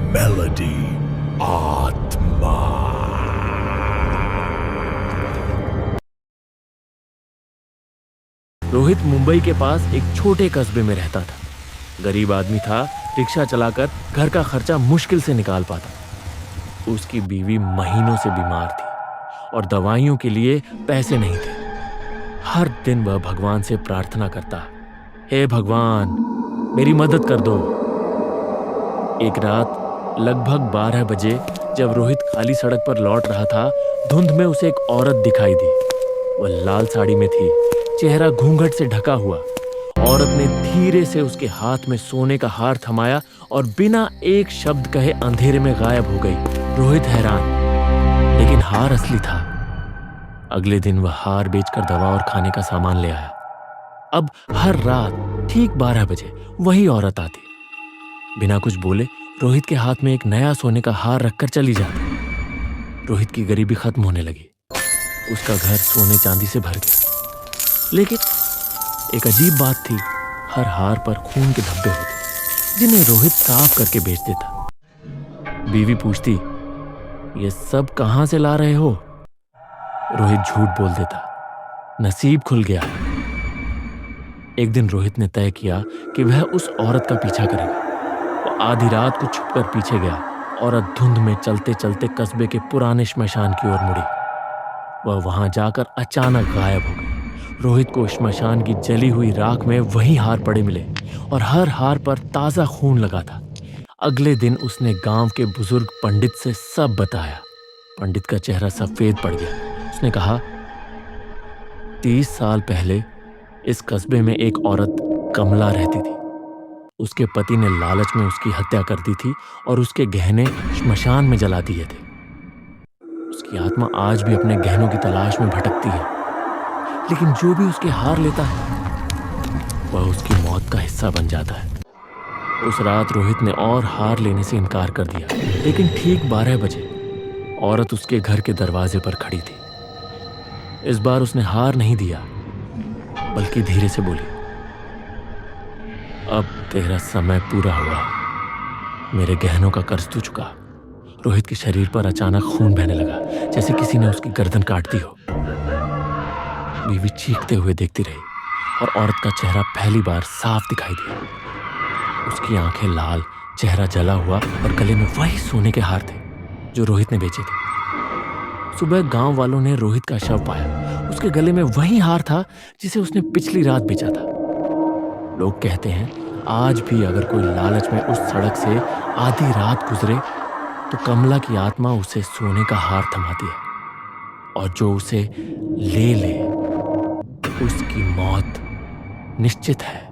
Melody आत्मा। रोहित मुंबई के पास एक छोटे कस्बे में रहता था। गरीब आदमी था, रिक्शा चलाकर घर का खर्चा मुश्किल से निकाल पाता। उसकी बीवी महीनों से बीमार थी और दवाइयों के लिए पैसे नहीं थे। हर दिन वह भगवान से प्रार्थना करता, हे भगवान, मेरी मदद कर दो। एक रात लगभग 12 बजे जब रोहित खाली सड़क पर लौट रहा था, धुंध में उसे एक औरत दिखाई दी। वह लाल साड़ी में थी, चेहरा घूंघट से ढका हुआ। औरत ने धीरे से उसके हाथ में सोने का हार थमाया और बिना एक शब्द कहे अंधेरे में गायब हो गई। रोहित हैरान, लेकिन हार असली था। अगले दिन वह हार बेचकर दवा और खाने का सामान ले आया। अब हर रात ठीक 12 बजे वही औरत आती। बिना कुछ बोले रोहित के हाथ में एक नया सोने का हार रखकर चली जाती। रोहित की गरीबी खत्म होने लगी। उसका घर सोने चांदी से भर गया। लेकिन एक अजीब बात थी, हर हार पर खून के धब्बे होते, जिन्हें रोहित साफ करके बेच देता। बीवी पूछती, ये सब कहां से ला रहे हो? रोहित झूठ बोल देता, नसीब खुल गया। एक दिन रोहित ने तय किया कि वह उस औरत का पीछा करेगा। वो आधी रात को छुपकर पीछे गया। औरत धुंध में चलते चलते कस्बे के पुराने श्मशान की ओर मुड़ी। वह वहां जाकर अचानक गायब हो गई। रोहित को श्मशान की जली हुई राख में वही हार पड़े मिले और हर हार पर ताजा खून लगा था। अगले दिन उसने गांव के बुजुर्ग पंडित से सब बताया। पंडित का चेहरा सफेद पड़ गया। उसने कहा, 30 साल पहले इस कस्बे में एक औरत कमला रहती थी। उसके पति ने लालच में उसकी हत्या कर दी थी और उसके गहने श्मशान में जला दिए थे। उसकी आत्मा आज भी अपने गहनों की तलाश में भटकती है, लेकिन जो भी उसके हार लेता है वह उसकी मौत का हिस्सा बन जाता है। उस रात रोहित ने और हार लेने से इनकार कर दिया, लेकिन ठीक 12 बजे औरत उसके घर के दरवाजे पर खड़ी थी। इस बार उसने हार नहीं दिया, बल्कि धीरे से बोली, अब तेरा समय पूरा हुआ, मेरे गहनों का कर्ज तू चुका। रोहित के शरीर पर अचानक खून बहने लगा, जैसे किसी ने उसकी गर्दन काट दी हो। बीवी चीखते हुए देखती रही और औरत का चेहरा पहली बार साफ दिखाई दिया। उसकी आंखें लाल, चेहरा जला हुआ और गले में वही सोने के हार थे जो रोहित ने बेचे थे। सुबह गांव वालों ने रोहित का शव पाया। उसके गले में वही हार था जिसे उसने पिछली रात बेचा था। लोग कहते हैं, आज भी अगर कोई लालच में उस सड़क से आधी रात गुजरे तो कमला की आत्मा उसे सोने का हार थमाती है और जो उसे ले ले उसकी मौत निश्चित है।